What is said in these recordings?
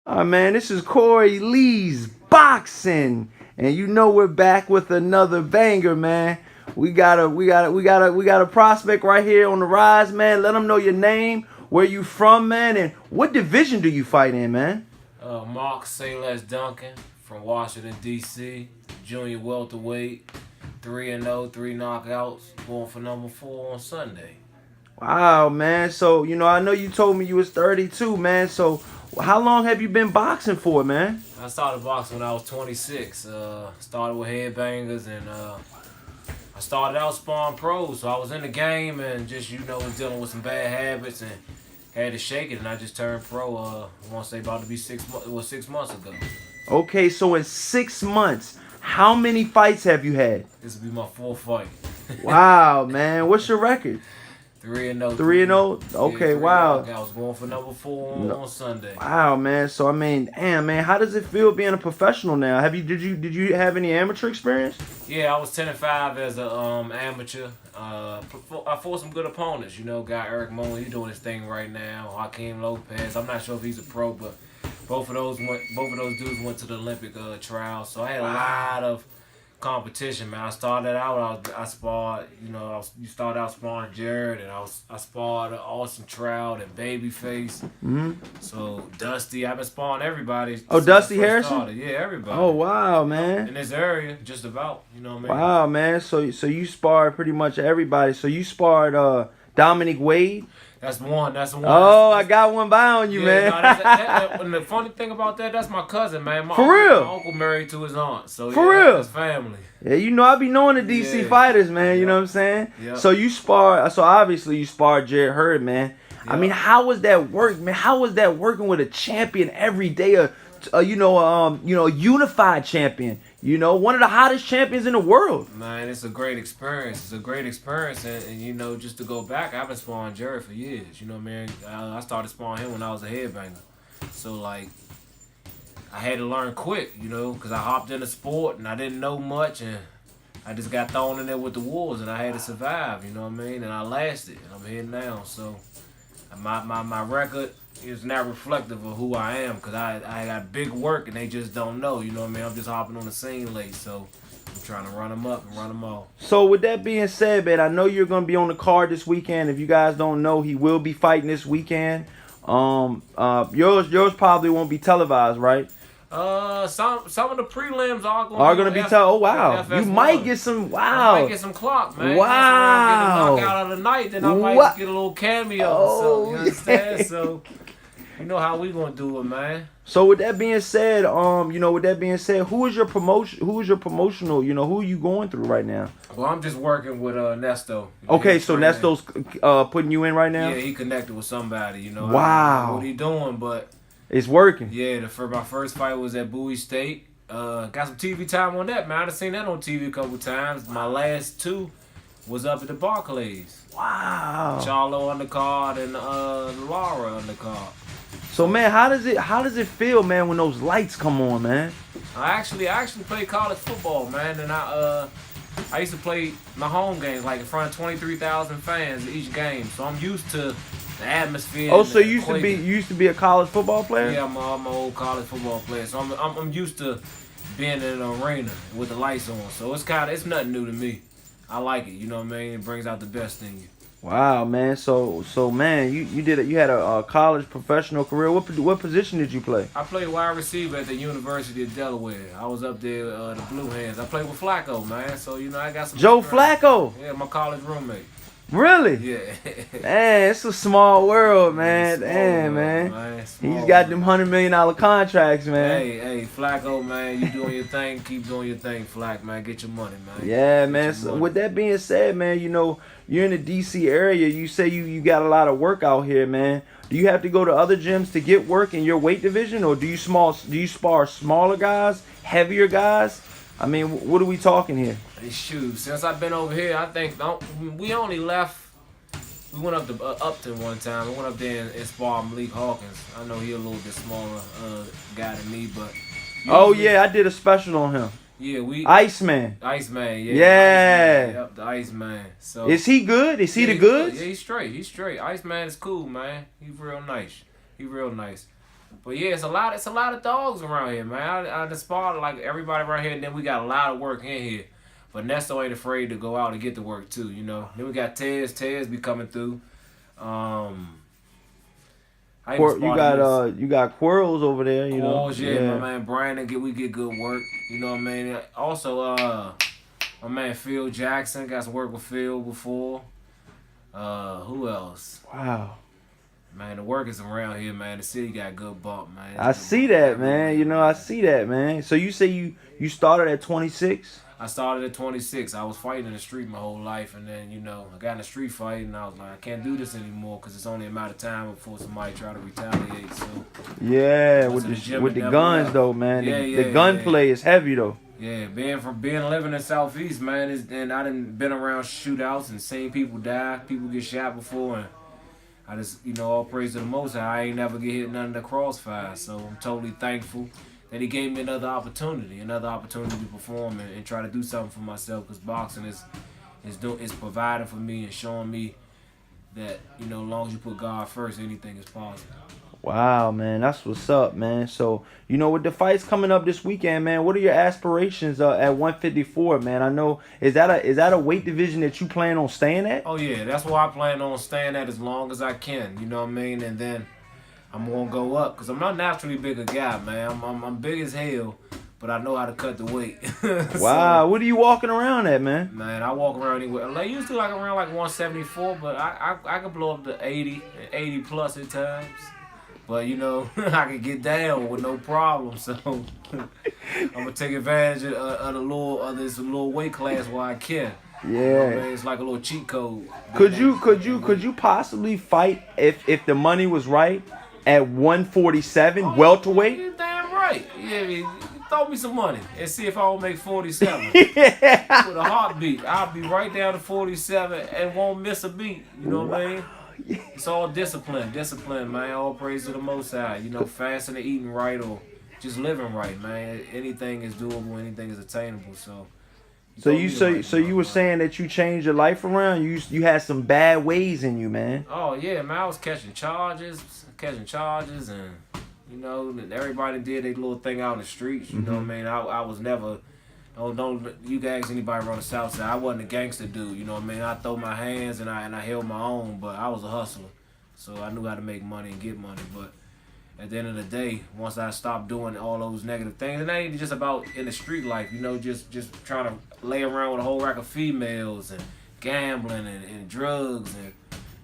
Man, this is Corey Lee's Boxing, and you know we're back with another banger, man. We got a prospect right here on the rise, man. Let them know your name, where you from, man, and what division do you fight in, man? Mark Sayless Duncan from Washington, D.C., junior welterweight, 3-0, 3 knockouts, going for number 4 on Sunday. Wow, man. So, I know you told me you was 32, man. So, how long have you been boxing for, man? I started boxing when I was 26. Started with headbangers, and I started out sparring pros. So I was in the game and just, was dealing with some bad habits and had to shake it. And I just turned pro, I want to say about to be 6 months. It was 6 months ago. Okay, so in 6 months, how many fights have you had? This will be my 4th fight. Wow, man. What's your record? 3-0. 3-0? Okay, wow. I was going for number 4 on Sunday. Wow, man. So damn, man, how does it feel being a professional now? Did you have any amateur experience? Yeah, I was 10-5 as a amateur. I fought some good opponents. Got Eric Moen, he's doing his thing right now. Joaquin Lopez, I'm not sure if he's a pro, but both of those dudes went to the Olympic trials. So I had a lot of competition, man. I started out, I sparred, you started out sparring Jared, and I sparred Austin Trout and Babyface. Mm-hmm. So Dusty, I've been sparring everybody. Oh, Dusty Harrison? Started. Yeah, everybody. Oh, wow, man. In this area, just about, you know what I mean? Wow, man. So you sparred pretty much everybody. So you sparred Dominic Wade? That's one. Oh, I got one by on you, man. No, and the funny thing about that's my cousin, man. Real? My uncle married to his aunt. So For real? That's family. Yeah, I be knowing the DC fighters, man. You know what I'm saying? Yep. So obviously you sparred Jared Hurd, man. Yep. I mean, how was that work, man? How was that working with a champion every day? A unified champion. One of the hottest champions in the world. Man, it's a great experience. And just to go back, I've been sparring Jared for years. Man, I started sparring him when I was a headbanger. So I had to learn quick, because I hopped in the sport and I didn't know much, and I just got thrown in there with the wolves, and I had to survive. You know what I mean? And I lasted, and I'm here now. So my record is not reflective of who I am, because I got big work and they just don't know. You know what I mean? I'm just hopping on the scene late, so I'm trying to run them up and run them off. So with that being said, man, I know you're going to be on the card this weekend. If you guys don't know, he will be fighting this weekend. Yours probably won't be televised, right? Some of the prelims are gonna be televised. Oh wow, you might get some. Wow, I might get some clock, man. Wow, I get a knockout of the night, then I might get a little cameo. So you understand? So you know how we gonna do it, man. So with that being said, who is your promotion? Who is your promotional? Who are you going through right now? Well, I'm just working with Nesto. Okay, so Nesto's putting you in right now. Yeah, he connected with somebody. Wow. I don't know what he doing, but it's working. Yeah, my first fight was at Bowie State. Got some TV time on that, man. I've seen that on TV a couple times. My last 2 was up at the Barclays. Wow. Charlo undercard and Laura undercard. So man, how does it feel, man, when those lights come on, man? I actually played college football, man, and I used to play my home games in front of 23,000 fans each game. So I'm used to the atmosphere. Oh, so you used to be a college football player? Yeah, I'm an old college football player. So I'm used to being in an arena with the lights on. So it's nothing new to me. I like it. You know what I mean? It brings out the best in you. Wow, man. So man, you had a college professional career. What position did you play? I played wide receiver at the University of Delaware. I was up there, the Blue Hands. I played with Flacco, man. So I got some. Joe experience. Flacco. Yeah, my college roommate. Really? Yeah. Man, it's a small world, man. Damn, man. He's got them $100 million contracts, man. Hey, Flacco, man, you doing your thing. Keep doing your thing, Flack, man. Get your money, man. Yeah, man. So with that being said, man, you're in the D.C. area. You say you got a lot of work out here, man. Do you have to go to other gyms to get work in your weight division, or do you spar smaller guys, heavier guys? I mean, what are we talking here? Shoot, since I've been over here, I think we only left. We went up to Upton one time. We went up there and sparred Malik Hawkins. I know he a little bit smaller guy than me, but. Oh yeah, I did a special on him. Yeah, Iceman. Iceman, yeah. Yeah. Iceman, yep, the Iceman. So. Is he good? Is he the goods? Yeah, he's straight. He's straight. Iceman is cool, man. He's real nice. But yeah, it's a lot of dogs around here, man. I just spotted like everybody around here, and then we got a lot of work in here. But Nesto ain't afraid to go out and get to work too, you know. Then we got Tez. Tez be coming through. I even spotted You got Quirls over there, you know. Quirls, yeah, my man Brian, we get good work. You know what I mean? Also, my man Phil Jackson got some work with Phil before. Who else? Wow. Man, the work is around here, man. The city got good bump, man. I see that, man. You know, I see that, man. So you say you started at 26? I started at 26. I was fighting in the street my whole life, and then, you know, I got in a street fight, and I was like, I can't do this anymore because it's only a matter of time before somebody try to retaliate. So yeah, with the guns though, man. The gunplay is heavy though. Yeah, living in Southeast, man, and I done been around shootouts and seen people die, people get shot before, and I just, you know, all praise to the Most High. I ain't never get hit none of the crossfire, so I'm totally thankful that he gave me another opportunity to perform and try to do something for myself, because boxing is providing for me and showing me that, you know, as long as you put God first, anything is possible. Wow, man, that's what's up, man. So, you know, with the fights coming up this weekend, man, what are your aspirations at 154, man? I know, is that a weight division that you plan on staying at? Oh yeah, that's where I plan on staying at as long as I can. You know what I mean? And then I'm gonna go up because I'm not naturally big a guy, man. I'm big as hell, but I know how to cut the weight. Wow, what are you walking around at, man? Man, I walk around anywhere. Like used to like around like 174, but I could blow up to 80 plus at times. But, you know, I can get down with no problem. So I'm gonna take advantage of this little weight class while I can. Yeah, you know, man, it's like a little cheat code. Could you possibly fight if the money was right at 147 welterweight? You're damn right. Yeah, throw me some money and see if I will make 47. Yeah. With a heartbeat, I'll be right down to 47 and won't miss a beat. You know what I mean? It's all discipline, man. All praise to the Most High. You know, fasting and eating right, or just living right, man. Anything is doable, anything is attainable. So you were saying that you changed your life around. You had some bad ways in you, man. Oh yeah, man. I was catching charges, and you know, everybody did their little thing out in the streets. You know what I mean? I was never. Don't you ask anybody around the South Side. I wasn't a gangster dude, you know what I mean? I throw my hands and I held my own, but I was a hustler. So I knew how to make money and get money. But at the end of the day, once I stopped doing all those negative things, and that ain't just about in the street life, you know, just trying to lay around with a whole rack of females and gambling and drugs and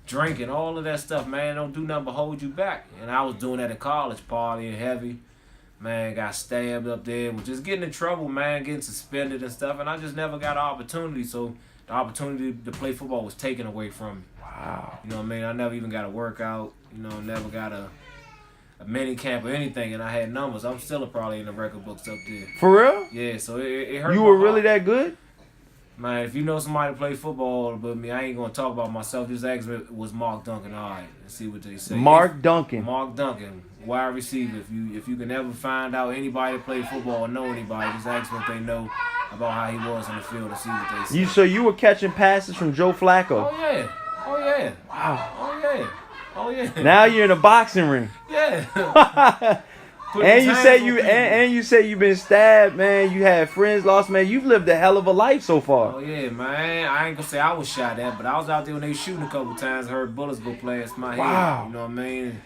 drinking, all of that stuff, man, don't do nothing but hold you back. And I was doing that in college, partying heavy. Man, got stabbed up there, was just getting in trouble, man, getting suspended and stuff, and I just never got an opportunity. So the opportunity to play football was taken away from me. Wow. You know what I mean? I never even got a workout, you know, never got a mini camp or anything, and I had numbers. I'm still probably in the record books up there. For real? Yeah, so it hurt. You were really that good? Man, if you know somebody to play football but me, I ain't gonna talk about myself. Just ask me, was Mark Duncan all right? And see what they say. Mark Duncan, wide receiver. If you can ever find out anybody that played football or know anybody, just ask what they know about how he was on the field and see what they say. So you were catching passes from Joe Flacco? Oh yeah. Wow. Oh yeah. Now you're in a boxing ring. Yeah. And you say you've been stabbed, man. You had friends lost, man. You've lived a hell of a life so far. Oh yeah, man. I ain't gonna say I was shot at, but I was out there when they shooting a couple times. Heard bullets go past my head. You know what I mean?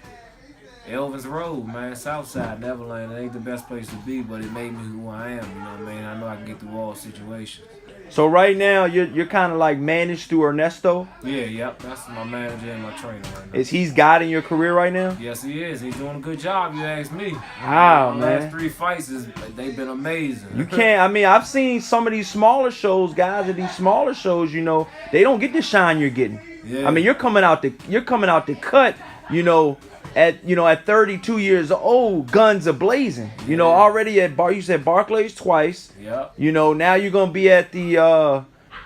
Elvin's Road, man. Southside, Neverland. It ain't the best place to be, but it made me who I am. You know what I mean? I know I can get through all situations. So right now, you're kind of like managed through Ernesto? Yeah, yep. That's my manager and my trainer right now. Is he's guiding your career right now? Yes, he is. He's doing a good job, you ask me. Wow, man. The last 3 fights, they've been amazing. You can't, I mean, I've seen some of these smaller shows, guys at these smaller shows, you know, they don't get the shine you're getting. Yeah. I mean, you're coming out the cut, you know, at 32 years old, guns are blazing. You know, already you said Barclays twice. Yep. You know, now you're gonna be at the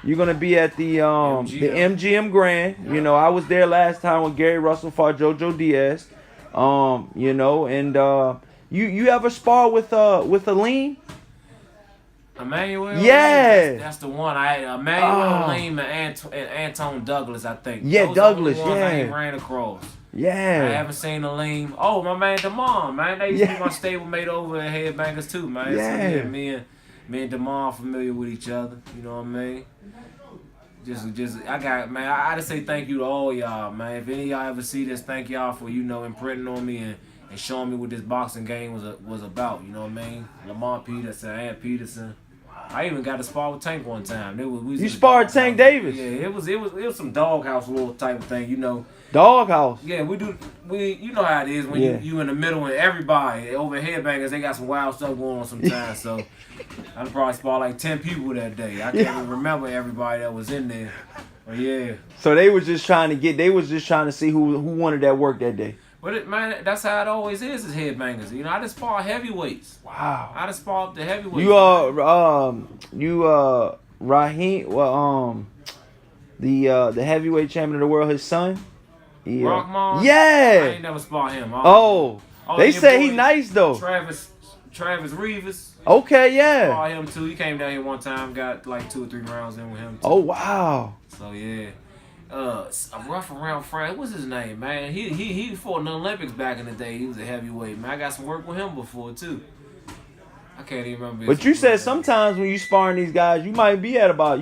MGM Grand. Yep. You know, I was there last time when Gary Russell fought JoJo Diaz. You know, and you ever spar with Aleem? Emmanuel? Yeah. That's the one. Emmanuel Aleem and Anton Douglas, I think. Yeah, Those Douglas, are the ones yeah. I ain't ran across. I Yeah. haven't seen a lame. Oh, my man Damon, man. They used to Yeah. be my stablemate over at Headbangers too, man. Yeah. So yeah, me and Damon familiar with each other. You know what I mean? I got, man. I just say thank you to all y'all, man. If any of y'all ever see this, thank y'all for imprinting on me and showing me what this boxing game was about. You know what I mean? Lamont Peterson, Ant Peterson. I even got to spar with Tank one time. We was You in the sparred doghouse. Tank Davis? Yeah, it was some doghouse little type of thing, you know. Doghouse. Yeah, you know how it is when you in the middle and everybody over Headbangers, they got some wild stuff going on sometimes. So I probably sparred like 10 people that day. I can't even remember everybody that was in there. But yeah. So they was just trying to see who wanted that work that day. But man, that's how it always is Headbangers. You know, I just spar heavyweights. Wow. I just spar up the heavyweights. Raheem, the heavyweight champion of the world, his son. Yeah. Rockmon? Yeah. I ain't never sparred him. They say he boy, nice though. Travis Reeves. Okay, yeah. Saw him too. He came down here one time, got like 2 or 3 rounds in with him too. Oh wow. So yeah. A rough around Frank. What's his name, man? He fought in the Olympics back in the day. He was a heavyweight, man. I got some work with him before too. I can't even remember. But you said sometimes when you sparring these guys, you might be at light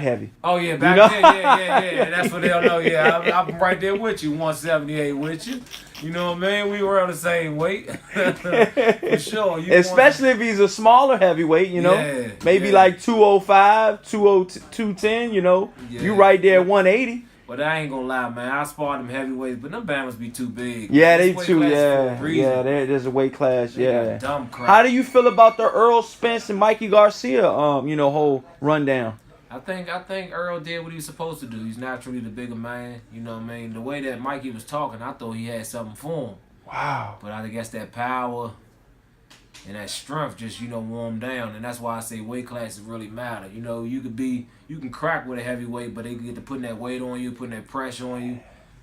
heavy. Oh yeah, back then, yeah. That's what they'll know. Yeah, I'm right there with you, 178 with you. You know what I mean? We were on the same weight. For sure. Especially if he's a smaller heavyweight, you know. Yeah, maybe like 205, 210, you know. Yeah. You right there at 180. But I ain't gonna lie, man. I sparred them heavyweights, but them bammers be too big. Yeah, This they weight too. class for a Yeah, reason. yeah. There's a weight class. They Yeah. got dumb crap. How do you feel about the Earl Spence and Mikey Garcia, whole rundown? I think Earl did what he was supposed to do. He's naturally the bigger man. You know what I mean? The way that Mikey was talking, I thought he had something for him. Wow. But I guess that power and that strength just, wore him down. And that's why I say weight classes really matter. You know, you can crack with a heavyweight, but they get to putting that weight on you, putting that pressure on you.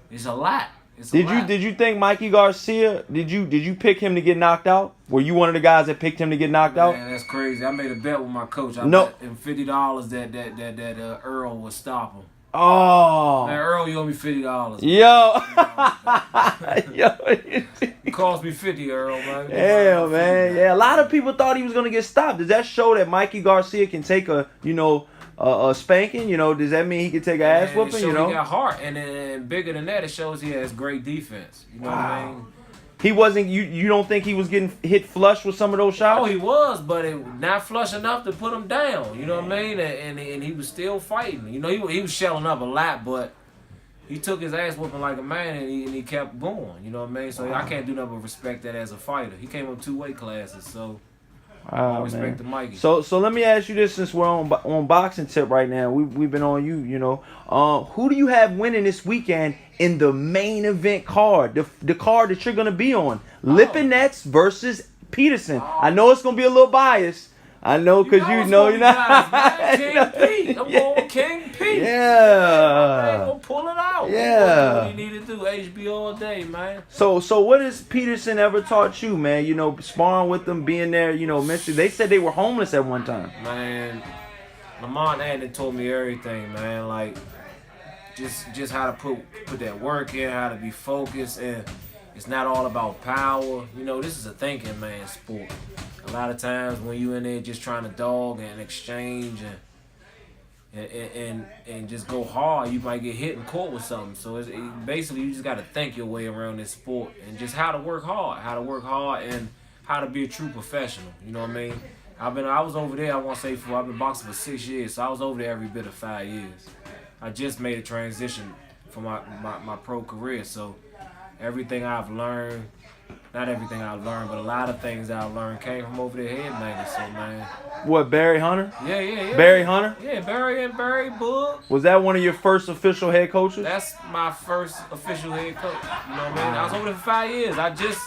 It's a lot. Did you think Mikey Garcia? Did you pick him to get knocked out? Were you one of the guys that picked him to get knocked out? Man, that's crazy. I made a bet with my coach. I No. bet him $50 that Earl would stop him. Oh. Man, Earl, you owe me $50. Yo. Yo. It cost me $50, Earl, man. Hell, man. Yeah, a lot of people thought he was gonna get stopped. Does that show that Mikey Garcia can take a spanking? Does that mean he can take an ass And whooping? He got heart, and then bigger than that, it shows he has great defense. You know what I mean? He wasn't. You don't think he was getting hit flush with some of those shots? Oh, he was, but not flush enough to put him down. You know what I mean? And he was still fighting. You know, he was shelling up a lot, but he took his ass whooping like a man, and he kept going. You know what I mean? So I can't do nothing but respect that as a fighter. He came up 2 weight classes, so I respect the Mikey. So let me ask you this, since we're on boxing tip right now. We've been on you. Who do you have winning this weekend in the main event card? The card that you're gonna be on. Lipinets versus Peterson. I know it's gonna be a little biased. I know, because you're not. King Pete. I'm going King Pete. Yeah. I'm going to pull it out. Yeah. Do what he need to do. HB all day, man. So what has Peterson ever taught you, man? Sparring with them, being there, mentally. They said they were homeless at one time. Man, Lamont Anden told me everything, man. Like, just how to put that work in, how to be focused, and it's not all about power. This is a thinking man sport. A lot of times when you in there just trying to dog and exchange and just go hard, you might get hit and caught with something. So basically you just got to think your way around this sport and just how to work hard and how to be a true professional. You know what I mean? I was over there. I've been boxing for 6 years, so I was over there every bit of 5 years. I just made a transition from my pro career, so everything I've learned. Not everything I learned, but a lot of things I learned came from over there Headbangers. So, man. What, Barry Hunter? Yeah. Barry Hunter? Yeah, Barry Boog. Was that one of your first official head coaches? That's my first official head coach. You know what I mean? I was over there for 5 years. I just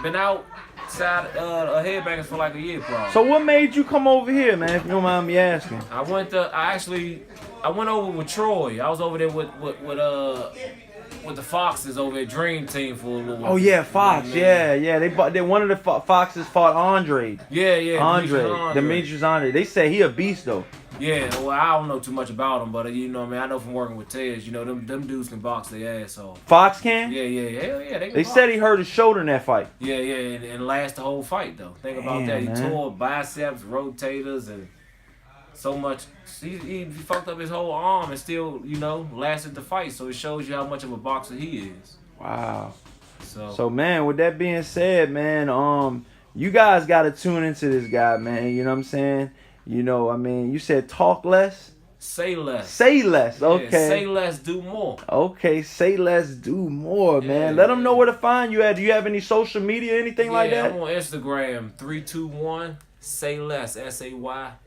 been outside Headbangers for like a year, probably. So what made you come over here, man, if you don't mind me asking? I went over with Troy. I was over there with the Foxes over at Dream Team for a little while. Oh yeah, Fox. Yeah. They one of the Foxes fought Andre. Yeah. Demetrius Andre. They say he a beast though. Yeah, well, I don't know too much about them, but you know, what I mean, I know from working with Tez, you know, them dudes can box their ass off. Fox can? Yeah, hell yeah, they can They box. said he hurt his shoulder in that fight. Yeah, and last the whole fight though. Think about that. He Man. tore biceps, rotators, and so much. He fucked up his whole arm and still, you know, lasted the fight. So it shows you how much of a boxer he is. Wow. So, So man, with that being said, man, you guys gotta tune into this guy, man. You know what I'm saying? You know, I mean, you said talk less, say less. say less. Okay. Yeah, say less, do more. Okay, say less, do more, man. Yeah, Let them know where to find you at. Do you have any social media, anything like that? I'm on Instagram, 321 Sayless,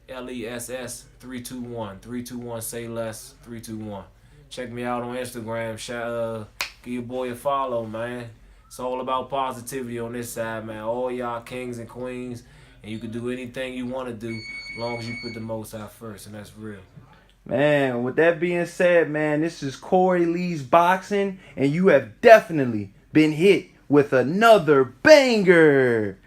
SAYLESS 321. 321 Sayless 321. Check me out on Instagram. Give your boy a follow, man. It's all about positivity on this side, man. All y'all kings and queens, and you can do anything you want to do as long as you put the most out first, and that's real. Man, with that being said, man, this is Corey Lee's Boxing, and you have definitely been hit with another banger.